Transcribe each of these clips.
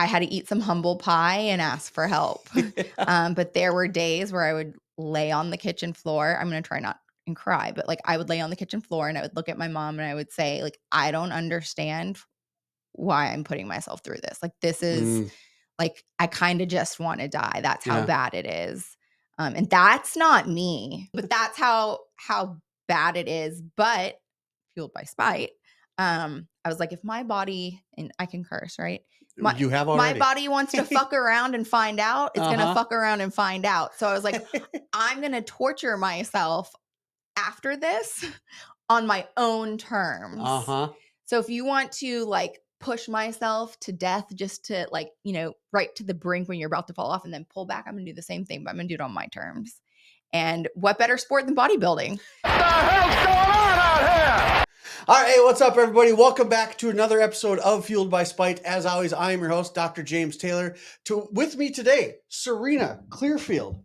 I had to eat some humble pie and ask for help. But there were days where I would lay on the kitchen floor. I'm going to try not and cry, but like I would lay on the kitchen floor and I would look at my mom and I would say, like, I don't understand why I'm putting myself through this. Like, this is like, I kind of just want to die. That's how bad it is. And that's not me, but that's how bad it is. But fueled by spite, I was like, if my body, and I can curse, right? You have already. My body wants to fuck around and find out. It's gonna fuck around and find out. So I was like, I'm gonna torture myself after this on my own terms. So if you want to like push myself to death just to like, right to the brink when you're about to fall off and then pull back, I'm gonna do the same thing, but I'm gonna do it on my terms. And what better sport than bodybuilding? What the hell's going on out here? All right, hey, what's up, everybody? Welcome back to another episode of Fueled by Spite. As always, I am your host, Dr. James Taylor. With me today, Sarina Clearfield.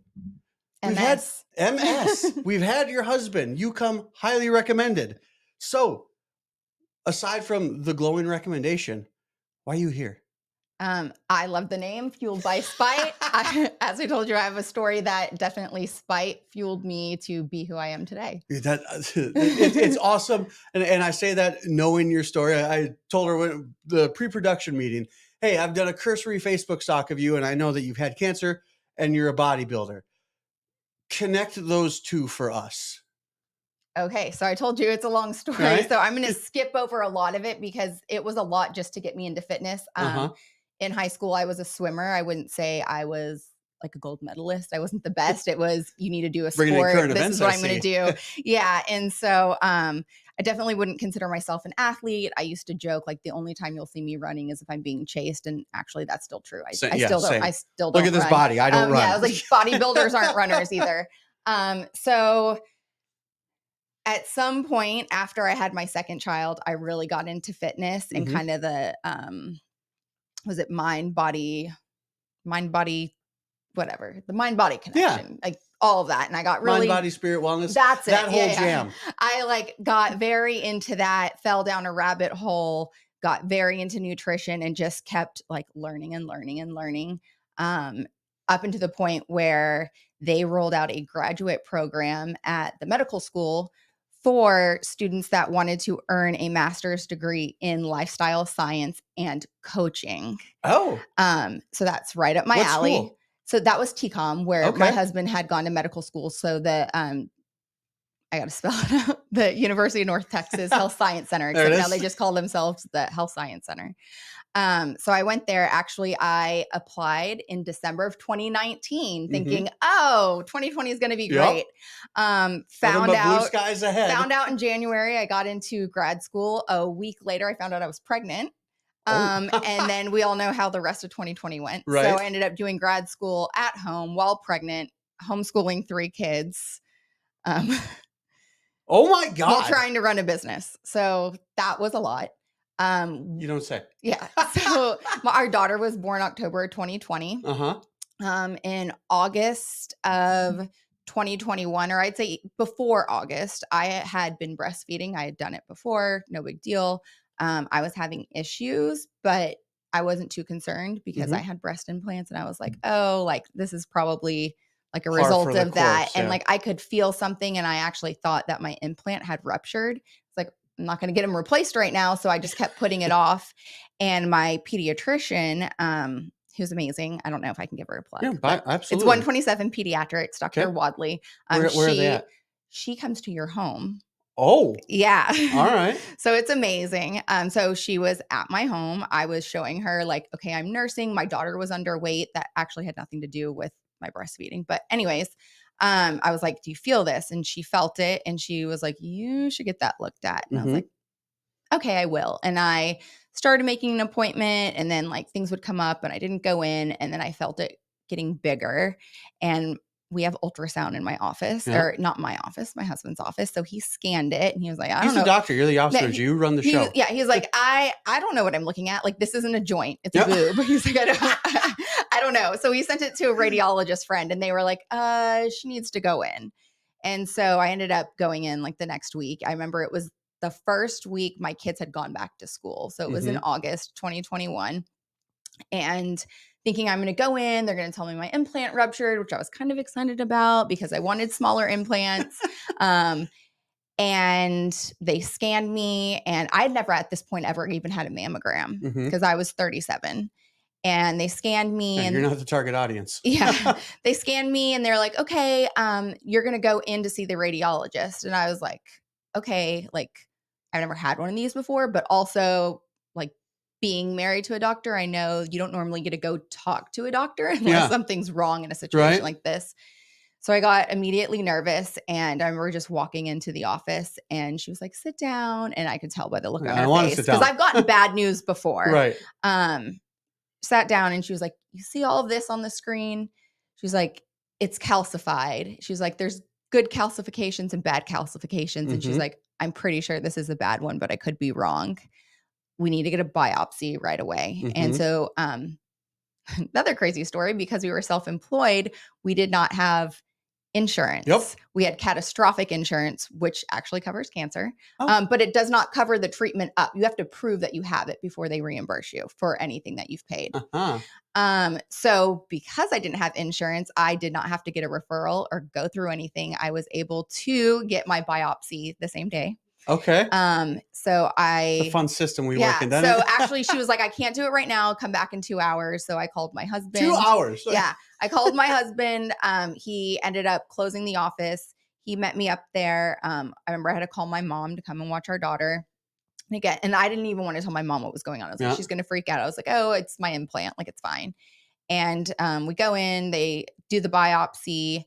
MS. We've had your husband. You come highly recommended. So, aside from the glowing recommendation, why are you here? I love the name, Fueled by Spite. As I told you, I have a story that definitely spite fueled me to be who I am today. It's awesome. And I say that knowing your story. I told her when the pre-production meeting, hey, I've done a cursory Facebook stalk of you, and I know that you've had cancer and you're a bodybuilder. Connect those two for us. Okay, so I told you it's a long story. Right. So I'm going to skip over a lot of it because it was a lot just to get me into fitness. In high school, I was a swimmer. I wouldn't say I was like a gold medalist. I wasn't the best. It was, you need to do a sport. This is what I'm going to do. Yeah. And so I definitely wouldn't consider myself an athlete. I used to joke like the only time you'll see me running is if I'm being chased. And actually that's still true. I still don't look at this body. I don't run. Yeah, I was like, bodybuilders aren't runners either. So at some point after I had my second child, I really got into fitness and kind of the, was it mind body, whatever, the mind body connection, like all of that. And I got really mind body spirit wellness. That's it. That whole jam. I like got very into that, fell down a rabbit hole, got very into nutrition and just kept like learning and learning and learning, up into the point where they rolled out a graduate program at the medical school for students that wanted to earn a master's degree in lifestyle science and coaching. Oh. So that's right up my alley. School? So that was TCOM, where my husband had gone to medical school. So the I got to spell it out. The University of North Texas Health Science Center. Except now they just call themselves the Health Science Center. So I went there. Actually, I applied in December of 2019 thinking, 2020 is going to be great. Found blue skies ahead. Found out in January I got into grad school. A week later, I found out I was pregnant. And then we all know how the rest of 2020 went. Right. So I ended up doing grad school at home while pregnant, homeschooling 3 kids. Oh my God. While trying to run a business. So that was a lot. You don't say. Yeah. So our daughter was born October 2020. In August of 2021, or I'd say before August, I had been breastfeeding. I had done it before. No big deal. I was having issues, but I wasn't too concerned because I had breast implants and I was like, oh, like this is probably like a result of that. And like I could feel something and I actually thought that my implant had ruptured. It's like, I'm not going to get them replaced right now. So I just kept putting it off. And my pediatrician, who's amazing. I don't know if I can give her a plug. Yeah, absolutely. It's 127 Pediatrics, Dr. Wadley. Where are they at? She comes to your home. Oh, yeah. All right. So it's amazing. So she was at my home. I was showing her like, okay, I'm nursing. My daughter was underweight. That actually had nothing to do with my breastfeeding. But anyways, I was like, do you feel this? And she felt it. And she was like, you should get that looked at. And I was like, okay, I will. And I started making an appointment and then like things would come up and I didn't go in. And then I felt it getting bigger. And we have ultrasound in my office, or not my office, my husband's office. So he scanned it and he was like, I don't know. He's the doctor. You're the officer. You run the show. Yeah. He's like, I don't know what I'm looking at. Like, this isn't a joint. It's a boob. He's like, I don't know. So he sent it to a radiologist friend and they were like, she needs to go in. And so I ended up going in like the next week. I remember it was the first week my kids had gone back to school. So it was in August 2021. and thinking I'm going to go in, they're going to tell me my implant ruptured, which I was kind of excited about because I wanted smaller implants. And they scanned me, and I'd never at this point ever even had a mammogram because I was 37. And they scanned me. And you're not the target audience. Yeah. They scanned me and they're like, okay, you're going to go in to see the radiologist. And I was like, okay, like I've never had one of these before, but also like being married to a doctor, I know you don't normally get to go talk to a doctor unless something's wrong in a situation like this. So I got immediately nervous, and I remember just walking into the office, and she was like, sit down. And I could tell by the look on her face because I've gotten bad news before. Right. Sat down, and she was like, you see all of this on the screen? She was like, it's calcified. She was like, there's good calcifications and bad calcifications. And she's like, I'm pretty sure this is a bad one, but I could be wrong. We need to get a biopsy right away. And so another crazy story, because we were self-employed, we did not have insurance. Yep. We had catastrophic insurance, which actually covers cancer, but it does not cover the treatment up. You have to prove that you have it before they reimburse you for anything that you've paid. So because I didn't have insurance, I did not have to get a referral or go through anything. I was able to get my biopsy the same day. Okay. So it's a fun system we work in. So actually she was like, I can't do it right now. Come back in 2 hours. So I called my husband. 2 hours. Yeah. I called my husband. He ended up closing the office. He met me up there. I remember I had to call my mom to come and watch our daughter. And I didn't even want to tell my mom what was going on. I was like, she's going to freak out. I was like, oh, it's my implant. Like, it's fine. And we go in, they do the biopsy.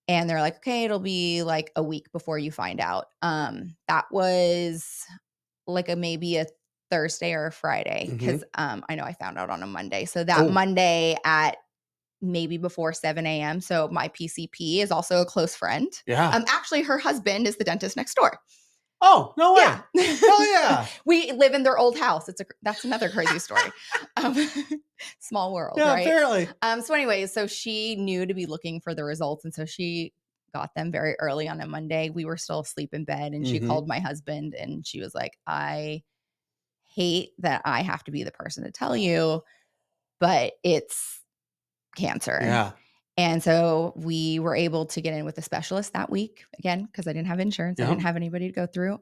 And they're like, okay, it'll be like a week before you find out. That was like maybe a Thursday or a Friday, because I know I found out on a Monday. So that Monday at maybe before 7 a.m. So my PCP is also a close friend. Yeah. Actually, her husband is the dentist next door. Oh, no way. Yeah. Oh, yeah. We live in their old house. That's another crazy story. Small world, right? Apparently. So anyways, so she knew to be looking for the results. And so she got them very early on a Monday. We were still asleep in bed, and she called my husband, and she was like, I hate that I have to be the person to tell you, but it's cancer. Yeah. And so we were able to get in with a specialist that week, again, because I didn't have insurance. I didn't have anybody to go through.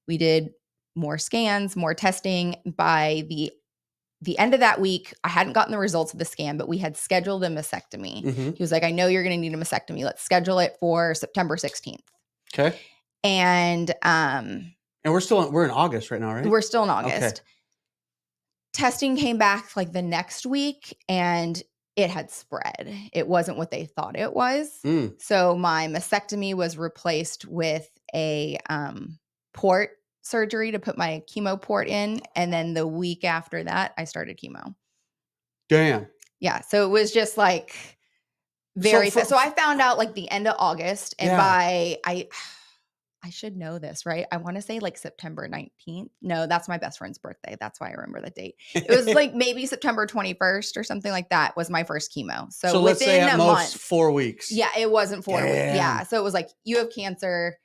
We did more scans, more testing. By the end of that week, I hadn't gotten the results of the scan, but we had scheduled a mastectomy. He was like, I know you're going to need a mastectomy. Let's schedule it for September 16th. Okay. And we're in August right now, right? We're still in August. Okay. Testing came back like the next week, and it had spread. It wasn't what they thought it was. So my mastectomy was replaced with a port surgery to put my chemo port in. And then the week after that, I started chemo. Damn. Yeah. So it was just like very fast. So I found out like the end of August, and by I should know this, right? I want to say like September 19th. No, that's my best friend's birthday. That's why I remember the date. It was like maybe September 21st or something like that was my first chemo. So let's say within at a most month, 4 weeks. Yeah, it wasn't 4 weeks. Damn. Yeah. So it was like, you have cancer.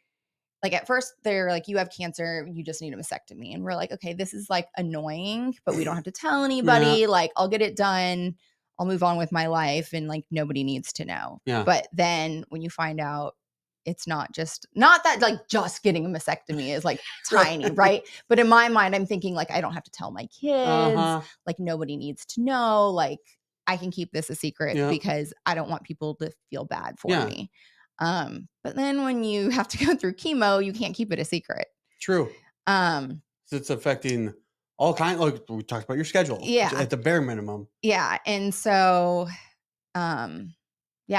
Like at first they're like, you have cancer, you just need a mastectomy. And we're like, okay, this is like annoying, but we don't have to tell anybody. Like, I'll get it done. I'll move on with my life, and like nobody needs to know. Yeah. But then when you find out, it's not that like just getting a mastectomy is like tiny, right? But in my mind, I'm thinking like, I don't have to tell my kids. Like nobody needs to know. Like I can keep this a secret because I don't want people to feel bad for me. But then when you have to go through chemo, you can't keep it a secret. True. So it's affecting all kinds. Like we talked about your schedule. Yeah. At the bare minimum. Yeah. And so,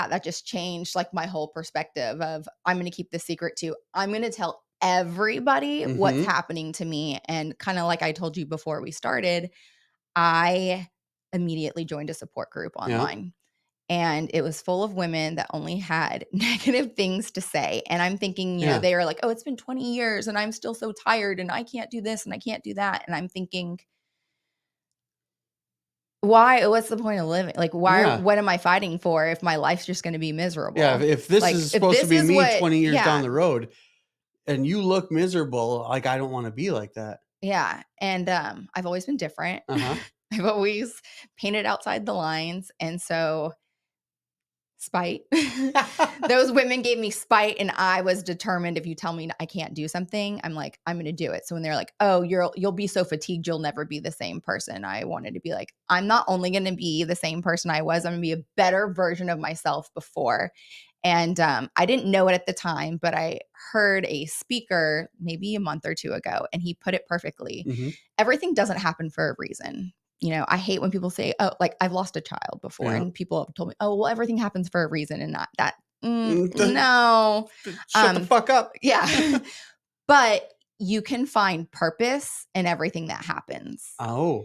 that just changed like my whole perspective of, I'm going to keep this secret too. I'm going to tell everybody what's happening to me. And kind of like I told you before we started, I immediately joined a support group online. And it was full of women that only had negative things to say. And I'm thinking, you know, they are like, oh, it's been 20 years and I'm still so tired and I can't do this and I can't do that. And I'm thinking, why? What's the point of living? Like, why? What am I fighting for if my life's just going to be miserable? Yeah, if this is supposed to be me 20 years down the road, and you look miserable, like I don't want to be like that. Yeah, and I've always been different. I've always painted outside the lines. And so spite, those women gave me spite, and I was determined, if you tell me I can't do something, I'm like, I'm going to do it. So when they're like, oh, you'll be so fatigued, you'll never be the same person. I wanted to be like, I'm not only going to be the same person I was, I'm going to be a better version of myself before. And I didn't know it at the time, but I heard a speaker maybe a month or two ago, and he put it perfectly. Mm-hmm. Everything doesn't happen for a reason. You know, I hate when people say, oh, like I've lost a child before, and people have told me, oh, well, everything happens for a reason, and not that. No. Shut the fuck up. Yeah. But you can find purpose in everything that happens. Oh.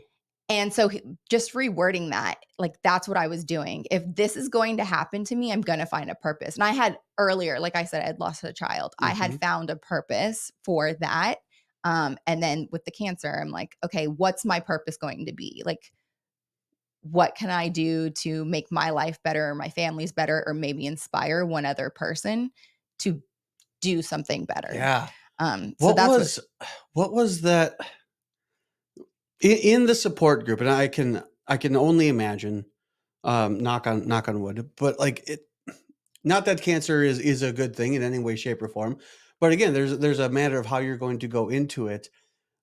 And so just rewording that, like, that's what I was doing. If this is going to happen to me, I'm going to find a purpose. And I had earlier, like I said, I'd lost a child. I had found a purpose for that. And then with the cancer, I'm like, okay, what's my purpose going to be? Like, what can I do to make my life better, or my family's better, or maybe inspire one other person to do something better? Yeah. So what was that in the support group? And I can only imagine, knock on wood, but like not that cancer is a good thing in any way, shape, or form. But again, there's a matter of how you're going to go into it.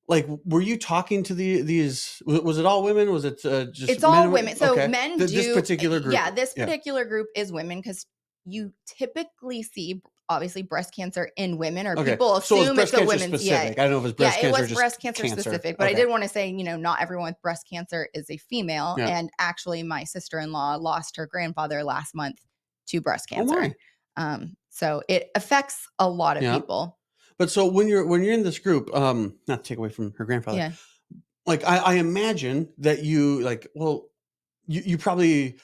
Like, were you talking to these? Was it all women? Was it just? It's all women. So okay. men do this particular group. Yeah, this particular group is women, because you typically see obviously breast cancer in women, or people assume it's a women's. Specific. I don't know if it's breast cancer. Yeah, it was just breast cancer specific, but I did want to say, not everyone with breast cancer is a female. Yeah. And actually, my sister-in-law lost her grandfather last month to breast cancer. Oh my. So it affects a lot of people. But so when you're in this group, not to take away from her grandfather, like I imagine that you like, well, you probably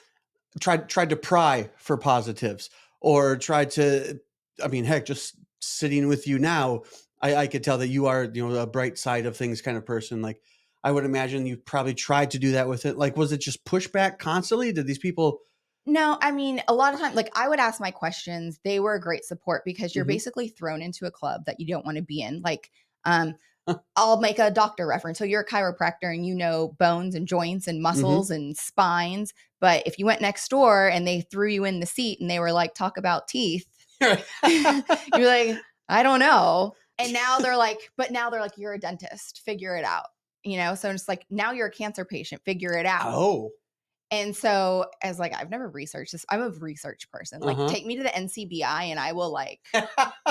tried to pry for positives, or tried to, I mean, heck, just sitting with you now, I could tell that you are, a bright side of things kind of person. Like, I would imagine you probably tried to do that with it. Like, was it just pushback constantly? Did these people? No, I mean, a lot of times, like, I would ask my questions. They were a great support, because you're basically thrown into a club that you don't want to be in. Like, I'll make a doctor reference. So you're a chiropractor, and you know bones and joints and muscles and spines. But if you went next door and they threw you in the seat and they were like, talk about teeth, you're like, I don't know. And now they're like, you're a dentist, figure it out. So it's like, now you're a cancer patient, figure it out. Oh. And so I was like, I've never researched this. I'm a research person. Like, take me to the NCBI and I will like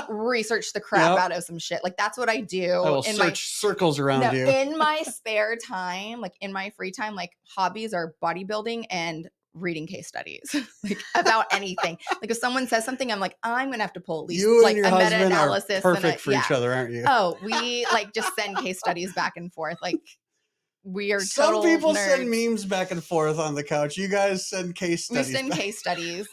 research the crap out of some shit. Like, that's what I do. I will search circles around you. In my spare time, like in my free time, like hobbies are bodybuilding and reading case studies, like about anything. Like if someone says something, I'm like, I'm gonna have to pull at least you like and your a meta-analysis. Are perfect for each other, aren't you? Oh, we like just send case studies back and forth. Like, we are some people nerds. Send memes back and forth on the couch. You guys send case studies. We send case studies.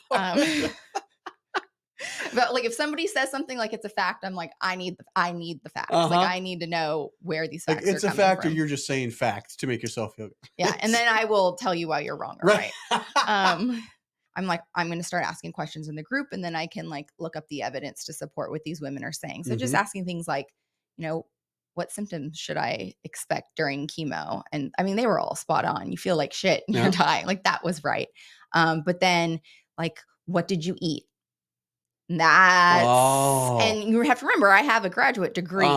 But like if somebody says something like it's a fact, I'm like, I need the facts. Like, I need to know where these facts are coming from. It's a fact, or you're just saying facts to make yourself feel good. Yeah, and then I will tell you why you're wrong or right. I'm like, I'm going to start asking questions in the group, and then I can like look up the evidence to support what these women are saying. So just asking things like, what symptoms should I expect during chemo? And I mean, they were all spot on. You feel like shit and you're dying. Like, that was right. But then like, what did you eat? And you have to remember, I have a graduate degree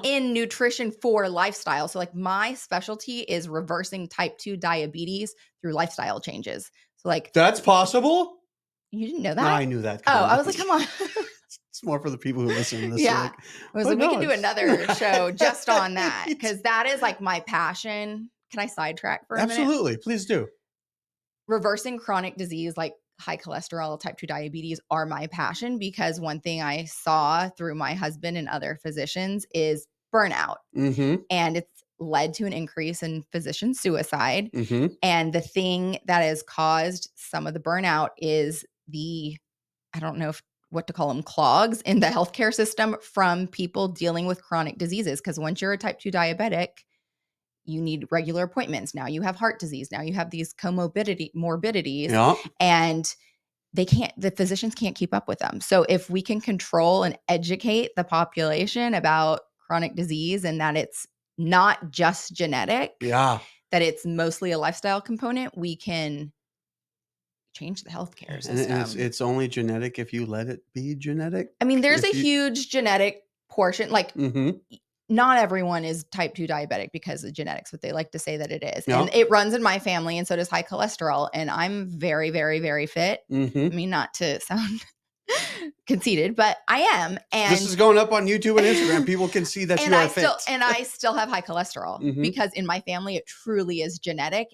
in nutrition for lifestyle. So like my specialty is reversing type 2 diabetes through lifestyle changes. So like, that's possible. You didn't know that? No, I knew that. I was like, come on. It's more for the people who listen to this. Yeah. Like, I was like, we can do another show just on that, because that is like my passion. Can I sidetrack for a minute? Absolutely. Please do. Reversing chronic disease like high cholesterol, type 2 diabetes are my passion, because one thing I saw through my husband and other physicians is burnout. And it's led to an increase in physician suicide. And the thing that has caused some of the burnout is I don't know what to call them, clogs in the healthcare system from people dealing with chronic diseases. Because once you're a type 2 diabetic, you need regular appointments. Now you have heart disease. Now you have these morbidities, and the physicians can't keep up with them. So if we can control and educate the population about chronic disease and that it's not just genetic, that it's mostly a lifestyle component, we can change the healthcare And system. it's only genetic if you let it be genetic. I mean, there's a huge genetic portion. Like, not everyone is type 2 diabetic because of genetics, but they like to say that it is. Yeah. And it runs in my family, and so does high cholesterol. And I'm very, very, very fit. I mean, not to sound conceited, but I am. And this is going up on YouTube and Instagram. People can see that you are fit. And I still have high cholesterol because in my family, it truly is genetic.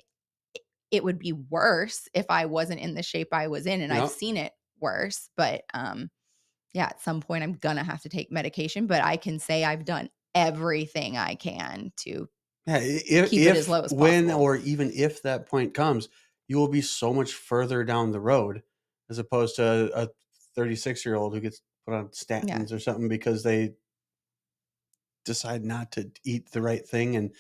It would be worse if I wasn't in the shape I was in, and I've seen it worse. But yeah, at some point I'm gonna have to take medication, but I can say I've done everything I can to keep it as low as possible. When or even if that point comes, you will be so much further down the road as opposed to a 36-year-old who gets put on statins or something because they decide not to eat the right thing and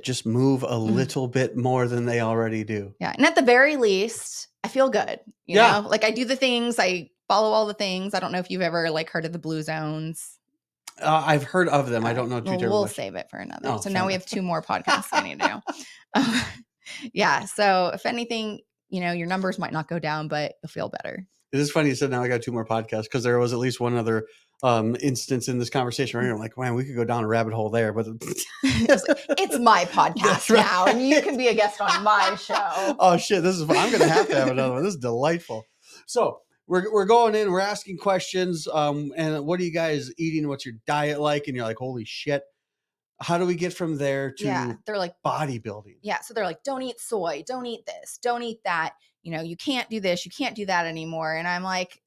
just move a little bit more than they already do. Yeah. And at the very least, I feel good. You know, like I do the things, I follow all the things. I don't know if you've ever like heard of the blue zones. I've heard of them. I don't know too terribly We'll much. save it for another. So now we have 2 more podcasts I need to do. Yeah. So if anything, you know, your numbers might not go down, but you'll feel better. It is funny you said now I got 2 more podcasts because there was at least one other instance in this conversation where I'm like, man, we could go down a rabbit hole there, but it's my podcast now, and you can be a guest on my show. Oh shit, this is fun. I'm gonna have to have another one. This is delightful. So we're going in, we're asking questions, and what are you guys eating? What's your diet like? And you're like, holy shit. How do we get from there to they're like bodybuilding? Yeah. So they're like, don't eat soy, don't eat this, don't eat that. You know, you can't do this, you can't do that anymore. And I'm like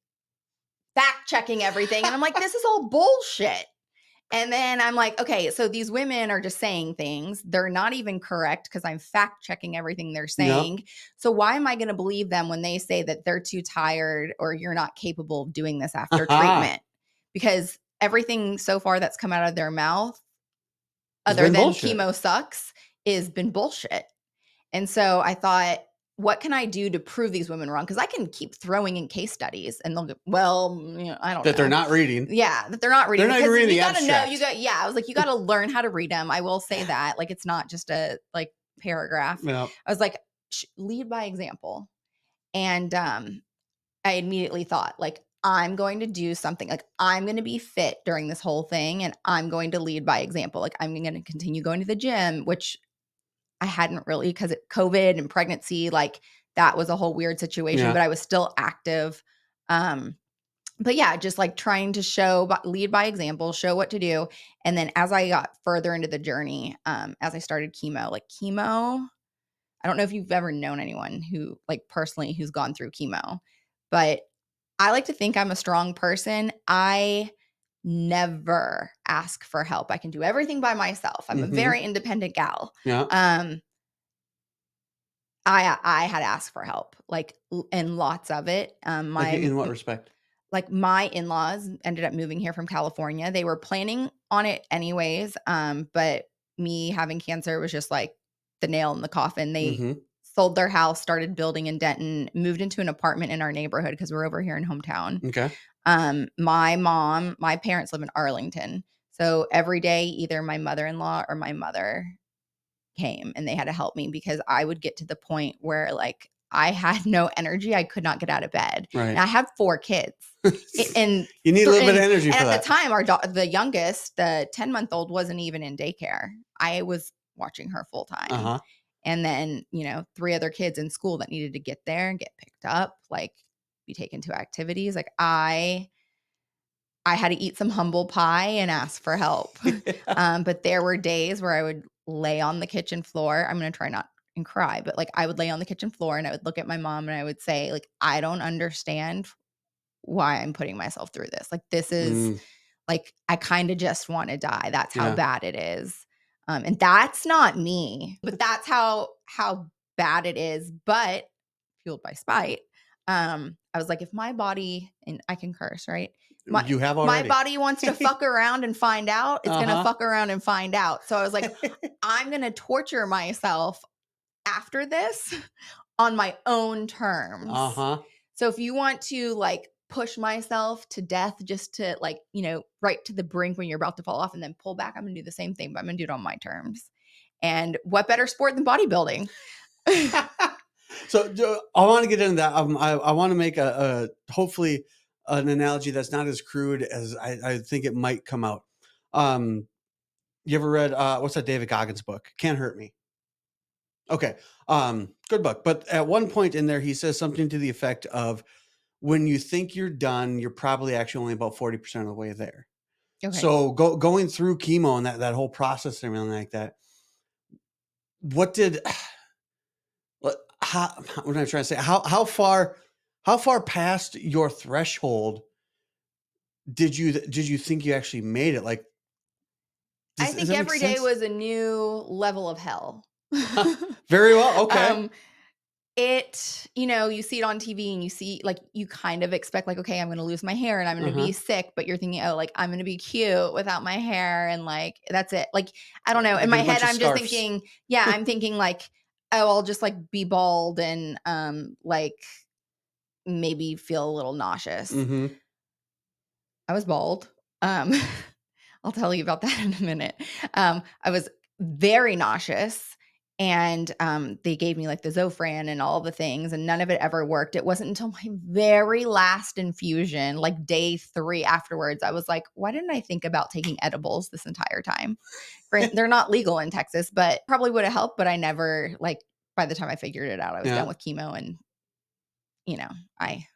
fact checking everything. And I'm like, this is all bullshit. And then I'm like, okay, so these women are just saying things. They're not even correct because I'm fact checking everything they're saying. Yep. So why am I going to believe them when they say that they're too tired or you're not capable of doing this after treatment? Because everything so far that's come out of their mouth, other than chemo sucks, has been bullshit. And so I thought, what can I do to prove these women wrong? Because I can keep throwing in case studies and they'll go, well, you know, I don't know. That they're not reading. Yeah, that they're not reading. They're not even reading the abstract. I was like, you got to learn how to read them. I will say that. Like, it's not just a like paragraph. No. I was like, lead by example. And I immediately thought, like, I'm going to do something. Like, I'm going to be fit during this whole thing and I'm going to lead by example. Like, I'm going to continue going to the gym, which I hadn't really, because of COVID and pregnancy, like that was a whole weird situation, but I was still active. But yeah, just like trying to lead by example, show what to do. And then as I got further into the journey, as I started chemo, I don't know if you've ever known anyone who like personally who's gone through chemo, but I like to think I'm a strong person. I never ask for help. I can do everything by myself. I'm a very independent gal. Yeah. I had asked for help, like, and lots of it. In what respect? Like my in-laws ended up moving here from California. They were planning on it anyways. But me having cancer was just like the nail in the coffin. They sold their house, started building in Denton, moved into an apartment in our neighborhood because we're over here in hometown. Okay. My parents live in Arlington. So every day, either my mother-in-law or my mother came and they had to help me because I would get to the point where like I had no energy. I could not get out of bed. Right. And I have 4 kids. And you need a little bit of energy for that. At the time, the youngest, the 10-month-old wasn't even in daycare. I was watching her full time. And then, 3 other kids in school that needed to get there and get picked up, like be taken to activities. Like I had to eat some humble pie and ask for help. But there were days where I would lay on the kitchen floor. I'm going to try not and cry, but like I would lay on the kitchen floor and I would look at my mom and I would say, like, I don't understand why I'm putting myself through this. Like, this is like, I kind of just want to die. That's how bad it is. And that's not me, but that's how bad it is, but fueled by spite. I was like, if my body, and I can curse, right? You have already. My body wants to fuck around and find out. It's going to fuck around and find out. So I was like, I'm going to torture myself after this on my own terms. So if you want to like push myself to death just to like, right to the brink when you're about to fall off and then pull back, I'm going to do the same thing, but I'm going to do it on my terms. And what better sport than bodybuilding? So I want to get into that. I want to make a hopefully an analogy that's not as crude as I think it might come out. You ever read what's that David Goggins book? Can't Hurt Me. Okay. Good book. But at one point in there, he says something to the effect of, when you think you're done, you're probably actually only about 40% of the way there. Okay. So going through chemo and that whole process and everything like that, what did, what am I trying to say? How far past your threshold did you think you actually made it? Like, I think every day was a new level of hell. Very well. Okay. You see it on TV and you see, like, you kind of expect, like, okay, I'm going to lose my hair and I'm going to be sick, but you're thinking, oh, like, I'm going to be cute without my hair. And like, that's it. Like, I don't know. In my head, I'm just thinking, I'm thinking like, oh, I'll just like be bald and, like maybe feel a little nauseous. Mm-hmm. I was bald. I'll tell you about that in a minute. I was very nauseous, and they gave me like the Zofran and all the things, and none of it ever worked. It wasn't until my very last infusion, like day 3 afterwards, I was like, why didn't I think about taking edibles this entire time? They're not legal in Texas, but probably would have helped. But I never, like, by the time I figured it out, I was done with chemo, and I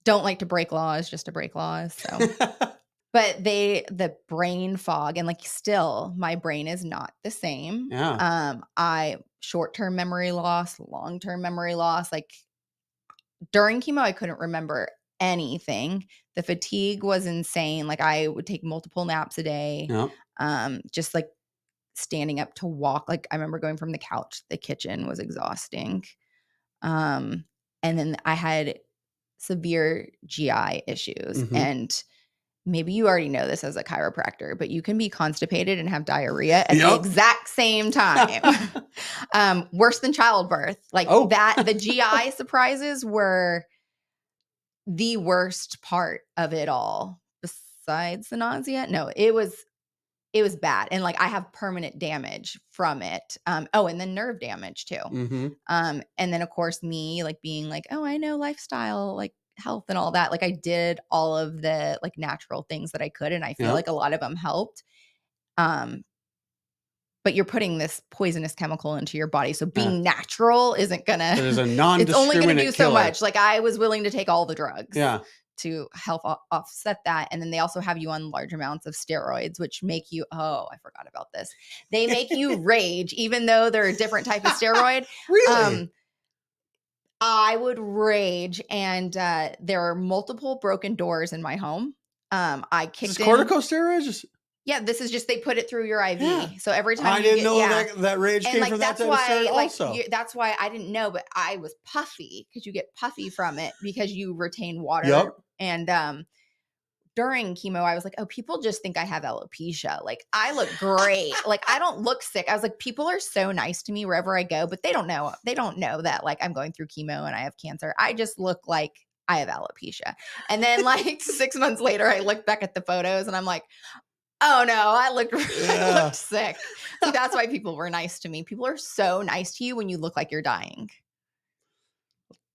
don't like to break laws just to break laws. So. But the brain fog, and like, still my brain is not the same. Yeah. I short-term memory loss, long-term memory loss. Like, during chemo, I couldn't remember anything. The fatigue was insane. Like, I would take multiple naps a day. Yeah. Just like standing up to walk. Like, I remember going from the couch to the kitchen was exhausting. And then I had severe GI issues. Mm-hmm. And maybe you already know this as a chiropractor, but you can be constipated and have diarrhea at the exact same time. Worse than childbirth. Like, that, the GI surprises were the worst part of it all. Besides the nausea. No, it was bad. And like, I have permanent damage from it. And then nerve damage too. Mm-hmm. And then of course me, like, being like, oh, I know lifestyle, like health and all that. Like, I did all of the like natural things that I could. And I feel like a lot of them helped. But you're putting this poisonous chemical into your body. So being natural isn't gonna, there's a non-discriminate it's only gonna do so killer. much. Like, I was willing to take all the drugs. Yeah. To help offset that. And then they also have you on large amounts of steroids, which make you, I forgot about this. They make you rage, even though they're a different type of steroid. Really? I would rage, and there are multiple broken doors in my home. I kicked in corticosteroids. Yeah, this is just, they put it through your IV. Yeah. So every time I didn't know that rage came from that type of steroid also. That's why I didn't know, but I was puffy, because you get puffy from it because you retain water. Yep. And during chemo, I was like, oh, people just think I have alopecia. Like, I look great. Like, I don't look sick. I was like, people are so nice to me wherever I go, but they don't know that, like, I'm going through chemo and I have cancer. I just look like I have alopecia. And then like 6 months later, I look back at the photos and I'm like, oh no, I looked sick. So that's why people were nice to me. People are so nice to you when you look like you're dying.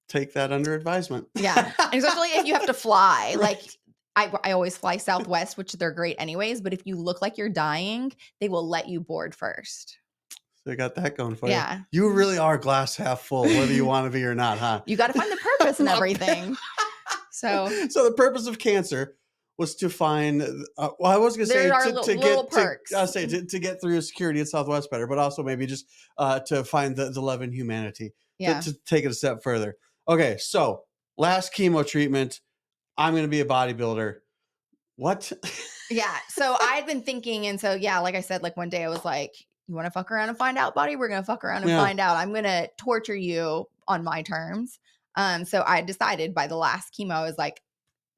Take that under advisement. Yeah. And especially if you have to fly. Right. Like, I always fly Southwest, which they're great anyways. But if you look like you're dying, they will let you board first. So they got that going for you. Yeah. You really are glass half full, whether you want to be or not, huh? You got to find the purpose and everything. So the purpose of cancer was to find, I was going to say, to get through security at Southwest better, but also maybe just to find the love in humanity. Yeah. To take it a step further. Okay, so last chemo treatment, I'm going to be a bodybuilder. What? Yeah. So I'd been thinking, and so yeah, like I said, like one day I was like, you want to fuck around and find out, buddy? We're going to fuck around and find out. I'm going to torture you on my terms. So I decided by the last chemo, I was like,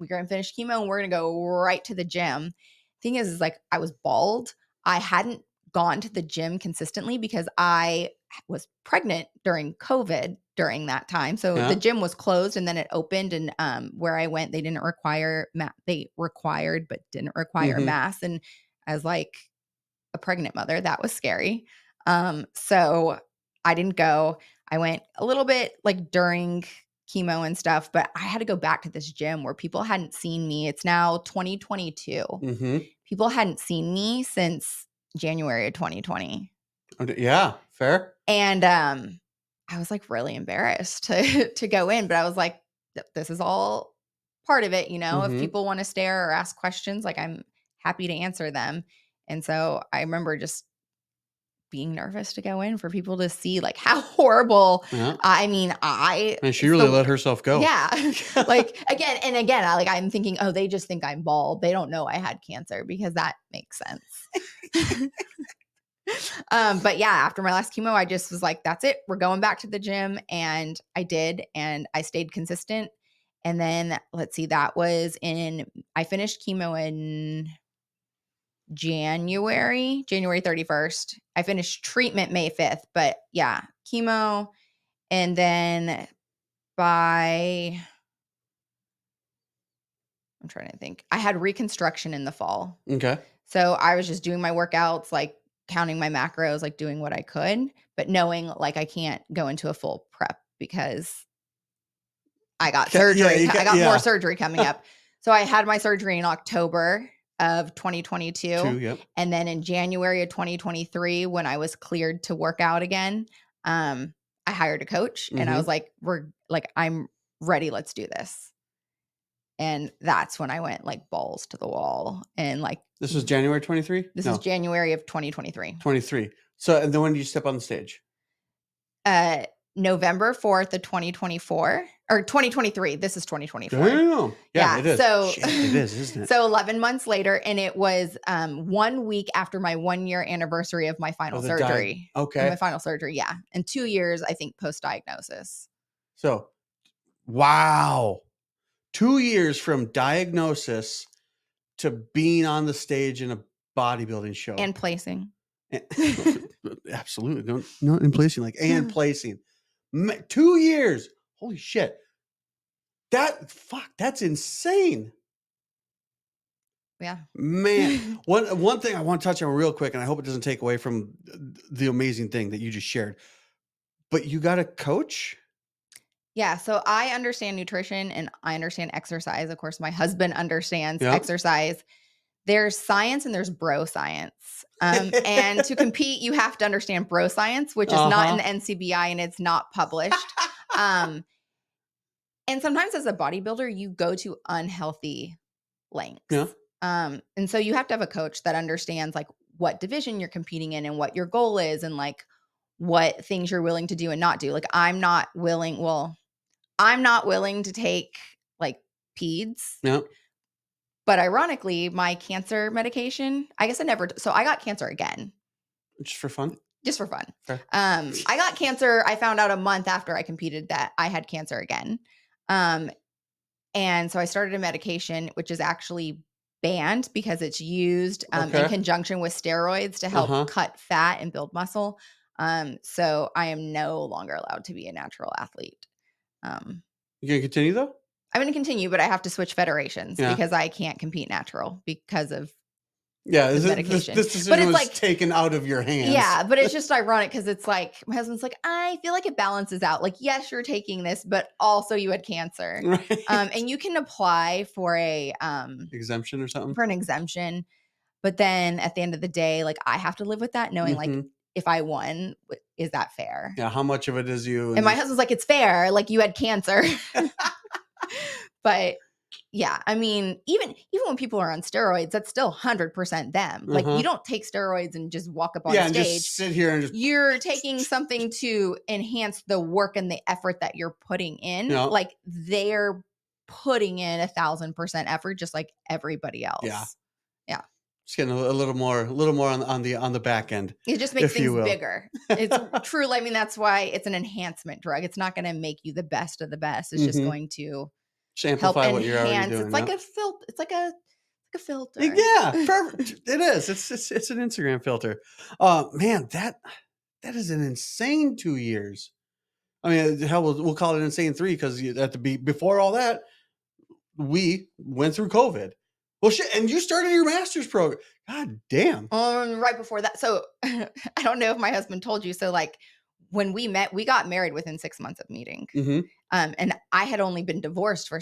we're going to finish chemo and we're going to go right to the gym. Thing is like, I was bald. I hadn't gone to the gym consistently because I was pregnant during COVID during that time. So the gym was closed and then it opened, and where I went, they didn't require they required but didn't require masks. And as like a pregnant mother, that was scary. So I didn't go. I went a little bit like during chemo and stuff, but I had to go back to this gym where people hadn't seen me. It's now 2022. Mm-hmm. People hadn't seen me since January of 2020. Yeah, fair. And I was like really embarrassed to go in, but I was like, this is all part of it, you know. If people want to stare or ask questions, like I'm happy to answer them. And so I remember just being nervous to go in for people to see like how horrible. Yeah. I mean, And she really let herself go. Yeah. Like again, I'm thinking, oh, they just think I'm bald. They don't know I had cancer, because that makes sense. But yeah, after my last chemo, I just was like, that's it. We're going back to the gym. And I did, and I stayed consistent. And then let's see, I finished chemo in January 31st. I finished treatment May 5th, but yeah, chemo. And then I'm trying to think, I had reconstruction in the fall. Okay. So I was just doing my workouts, like counting my macros, like doing what I could, but knowing like I can't go into a full prep because I got surgery. I got more surgery coming up. So I had my surgery in October of 2022. Yep. And then in January of 2023, when I was cleared to work out again, I hired a coach and I was like, I'm ready. Let's do this. And that's when I went like balls to the wall. And like, this was January 23? This is January of 2023. 23. So, and then when did you step on the stage? November 4th of 2024 or 2023. This is 2024. Damn. Yeah, it is. So shit, it is, isn't it? So 11 months later, and it was 1 week after my 1 year anniversary of my final surgery. Okay. My final surgery, yeah. And 2 years, I think, post-diagnosis. So, wow. 2 years from diagnosis to being on the stage in a bodybuilding show. And placing. Absolutely. Not in placing, like, and placing. 2 years. Holy shit. That's insane. Yeah. Man, one thing I want to touch on real quick, and I hope it doesn't take away from the amazing thing that you just shared, but you got a coach? Yeah. So I understand nutrition and I understand exercise. Of course, my husband understands exercise. There's science and there's bro science. And to compete, you have to understand bro science, which is not in the NCBI and it's not published. And sometimes as a bodybuilder, you go to unhealthy lengths. Yeah. And so you have to have a coach that understands like what division you're competing in and what your goal is and like what things you're willing to do and not do. Like I'm not willing to take like peds. Yeah. But ironically, my cancer medication, I got cancer again. Just for fun? Just for fun. Okay. I got cancer. I found out a month after I competed that I had cancer again. And so I started a medication, which is actually banned because it's used in conjunction with steroids to help cut fat and build muscle. So I am no longer allowed to be a natural athlete. You gonna continue though? I'm going to continue, but I have to switch federations because I can't compete natural because of medication. This decision was taken out of your hands. Yeah, but it's just ironic because it's like my husband's like, I feel like it balances out. Like, yes, you're taking this, but also you had cancer, right. And you can apply for a exemption or something. For an exemption, but then at the end of the day, like I have to live with that, knowing like if I won, is that fair? Yeah, how much of it is you? And my husband's like, it's fair. Like you had cancer, but. Yeah, I mean, even when people are on steroids, that's still 100% them. Like you don't take steroids and just walk up on stage. And just sit here and just. You're taking something to enhance the work and the effort that you're putting in. Yeah. Like they're putting in 1,000% effort, just like everybody else. Yeah. Yeah. Just getting a little more on the back end. It just makes things bigger. It's truly. I mean, that's why it's an enhancement drug. It's not going to make you the best of the best. It's just going to. Amplify what you're already doing. It's like a filter. It's like a filter. Yeah, perfect. It is. It's an Instagram filter. Man, that is an insane 2 years. I mean, hell, we'll call it an insane 3 because before all that, we went through COVID. Well, shit. And you started your master's program. God damn. Right before that. So I don't know if my husband told you. So like when we met, we got married within 6 months of meeting. Mm-hmm. And I had only been divorced for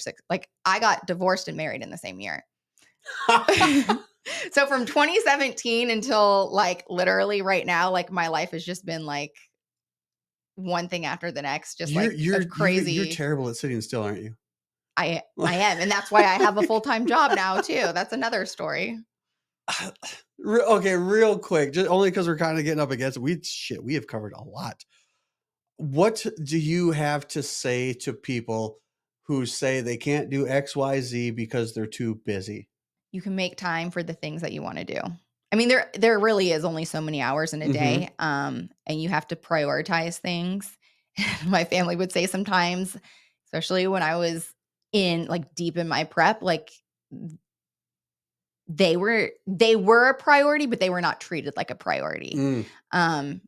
I got divorced and married in the same year. So from 2017 until like literally right now, like my life has just been like one thing after the next, just You're crazy. terrible at sitting still, aren't you? I am. And that's why I have a full-time job now too. That's another story. Okay, real quick, just only because we're kind of getting up against it. We have covered a lot. What do you have to say to people who say they can't do XYZ because they're too busy? You can make time for the things that you want to do. I mean, there really is only so many hours in a day, and you have to prioritize things. My family would say sometimes, especially when I was deep in my prep, like they were a priority, but they were not treated like a priority. Mm.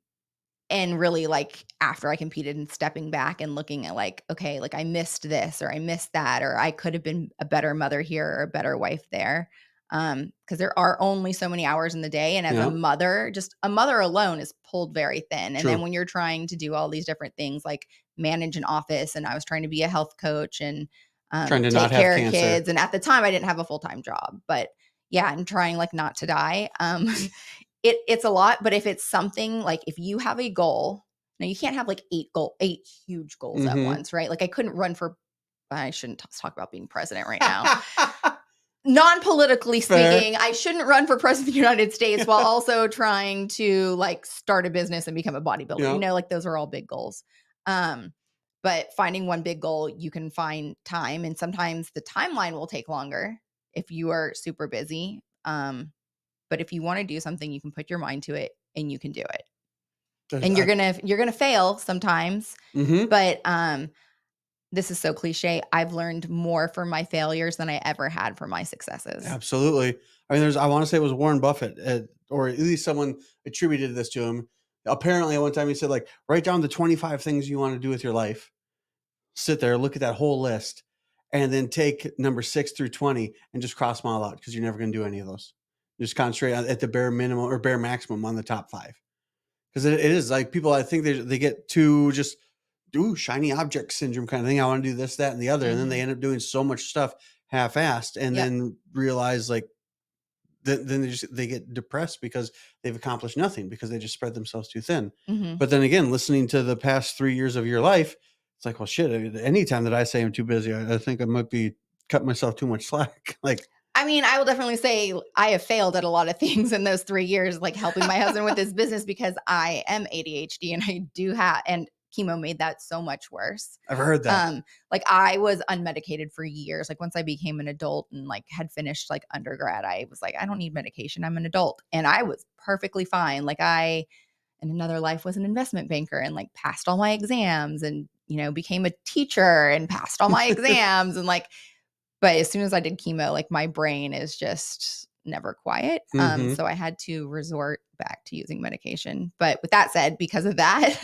And really, like, after I competed and stepping back and looking at like, okay, like I missed this or I missed that, or I could have been a better mother here or a better wife there. Because there are only so many hours in the day. And as a Yeah, mother, just a mother alone is pulled very thin. And then true. when you're trying to do all these different things, like manage an office, and I was trying to be a health coach and Trying to not take have care of cancer. kids. And at the time I didn't have a full-time job, but yeah, I'm trying like not to die. It's a lot, but if it's something like if you have a goal, now you can't have like eight huge goals at once, right? Like I couldn't run for I shouldn't talk about being president right now. Non-politically Fair. speaking, I shouldn't run for president of the United States while also trying to like start a business and become a bodybuilder. Yeah. You know, like those are all big goals. But finding one big goal, you can find time, and sometimes the timeline will take longer if you are super busy. But if you want to do something, you can put your mind to it and you can do it. And you're gonna fail sometimes, but this is so cliche. I've learned more from my failures than I ever had from my successes. Absolutely. I mean, I want to say it was Warren Buffett, or at least someone attributed this to him. Apparently, at one time he said, like, write down the 25 things you want to do with your life. Sit there, look at that whole list, and then take number 6 through 20 and just cross them all out because you're never going to do any of those. Just concentrate at the bare minimum or bare maximum on the top 5. Because it is like people, I think they get too just shiny object syndrome kind of thing. I want to do this, that, and the other. And then they end up doing so much stuff half-assed and then realize like, then they get depressed because they've accomplished nothing because they just spread themselves too thin. But then again, listening to the past 3 years of your life, it's like, well, shit, anytime that I say I'm too busy, I think I might be cutting myself too much slack. Like, I mean, I will definitely say I have failed at a lot of things in those 3 years, like helping my husband with his business because I am ADHD and I do have, and chemo made that so much worse. I've heard that. Like I was unmedicated for years. Like once I became an adult and like had finished like undergrad, I was like, I don't need medication. I'm an adult. And I was perfectly fine. Like I, in another life, was an investment banker and like passed all my exams and, you know, became a teacher and passed all my exams and like, but as soon as I did chemo, like my brain is just never quiet. So I had to resort back to using medication. But with that said, because of that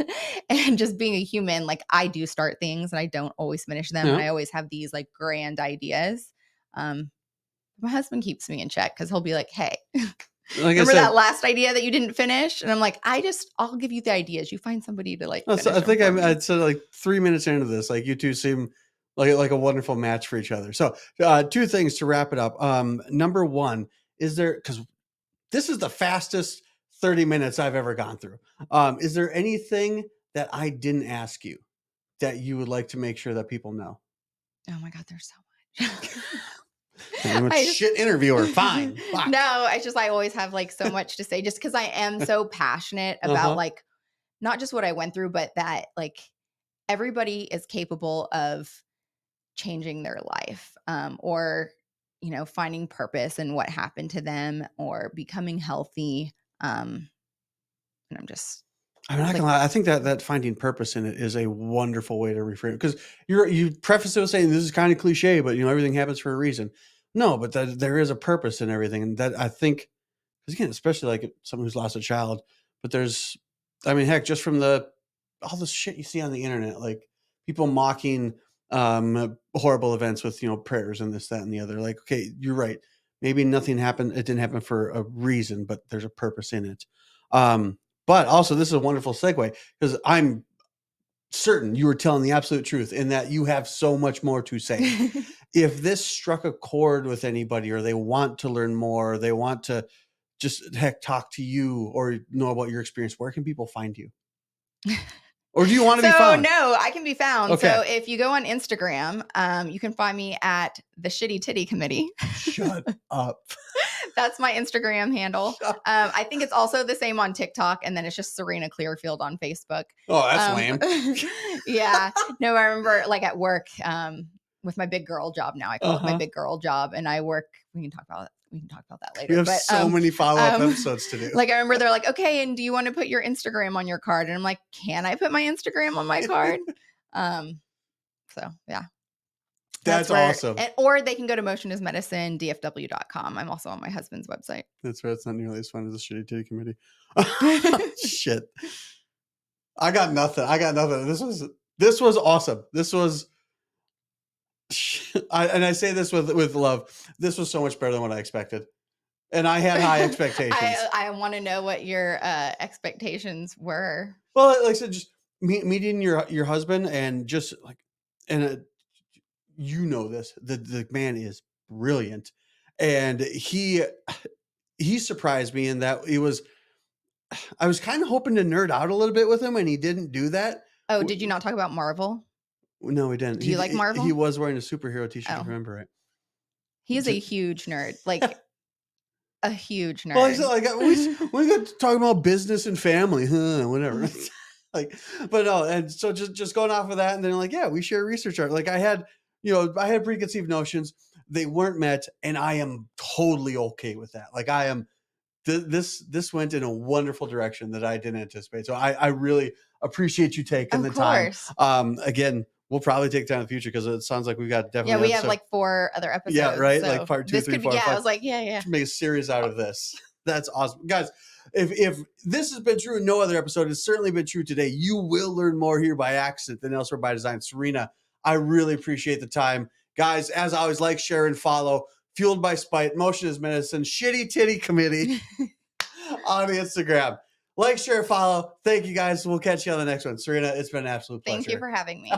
and just being a human, like I do start things and I don't always finish them. And I always have these like grand ideas. My husband keeps me in check because he'll be like, hey, remember that last idea that you didn't finish? And I'm like, I'll give you the ideas. You find somebody to like. So I think I'd said like 3 minutes into this, like you two seem like a wonderful match for each other. So 2 things to wrap it up. Number 1, is there, because this is the fastest 30 minutes I've ever gone through. Is there anything that I didn't ask you that you would like to make sure that people know? Oh my God, there's so much. I'm a shit interviewer. Fine. Fuck. No, I always have like so much to say just because I am so passionate about like not just what I went through, but that like everybody is capable of changing their life or, you know, finding purpose in what happened to them or becoming healthy. And I'm not gonna lie. I think that finding purpose in it is a wonderful way to reframe it, because you preface it with saying this is kind of cliche, but you know everything happens for a reason. No, but there is a purpose in everything, and that I think, because again, especially like someone who's lost a child, but I mean, heck, just from all the shit you see on the internet, like people mocking horrible events with prayers and this, that, and the other. Like, okay, you're right. maybe nothing happened. It didn't happen for a reason, but there's a purpose in it. But also, this is a wonderful segue because I'm certain you were telling the absolute truth in that you have so much more to say. If this struck a chord with anybody, or they want to learn more, or they want to just talk to you or know about your experience, where can people find you? Or do you want to be found? No, I can be found. Okay. So if you go on Instagram, you can find me at the Shitty Titty Committee. Shut up. That's my Instagram handle. I think it's also the same on TikTok, and then it's just Sarina Clearfield on Facebook. Oh, that's lame. Yeah. No, I remember like at work with my big girl job now. I call it my big girl job, and I work. We can talk about that later. You have so many follow-up episodes to do. Like I remember they're like, okay, and do you want to put your Instagram on your card? And I'm like, can I put my Instagram on my card? So yeah. That's awesome. Or they can go to motionismedicine.dfw.com. I'm also on my husband's website. That's right. It's not nearly as fun as the Shitty Titty Committee. Shit. I got nothing. This was awesome. This was, and I say this with love. This was so much better than what I expected. And I had high expectations. I want to know what your expectations were. Well, like I said, just meeting your husband and just like, and you know this, the man is brilliant. And he surprised me in that I was kind of hoping to nerd out a little bit with him, and he didn't do that. Oh, did you not talk about Marvel? No, he didn't. Do you like Marvel? He was wearing a superhero t-shirt, if I remember right. He is a huge nerd. Like a huge nerd. Well, I said, like, we got talking about business and family, whatever. Like, but no, and so just going off of that, and then like, yeah, we share research art. Like I had preconceived notions. They weren't met, and I am totally okay with that. Like I am, this went in a wonderful direction that I didn't anticipate. So I really appreciate you taking the time. Again, we'll probably take time in the future because it sounds like we've got definitely. Yeah, we have like 4 other episodes. Yeah, right. So like part 2, 3, 4. Yeah, 5. I was like, yeah. Make a series out of this. That's awesome, guys. If this has been true in no other episode, it's certainly been true today. You will learn more here by accident than elsewhere by design. Serena, I really appreciate the time, guys. As always, like, share, and follow. Fueled by Spite, Motion is Medicine, Shitty Titty Committee on Instagram. Like, share, follow. Thank you, guys. We'll catch you on the next one. Serena, it's been an absolute pleasure. Thank you for having me.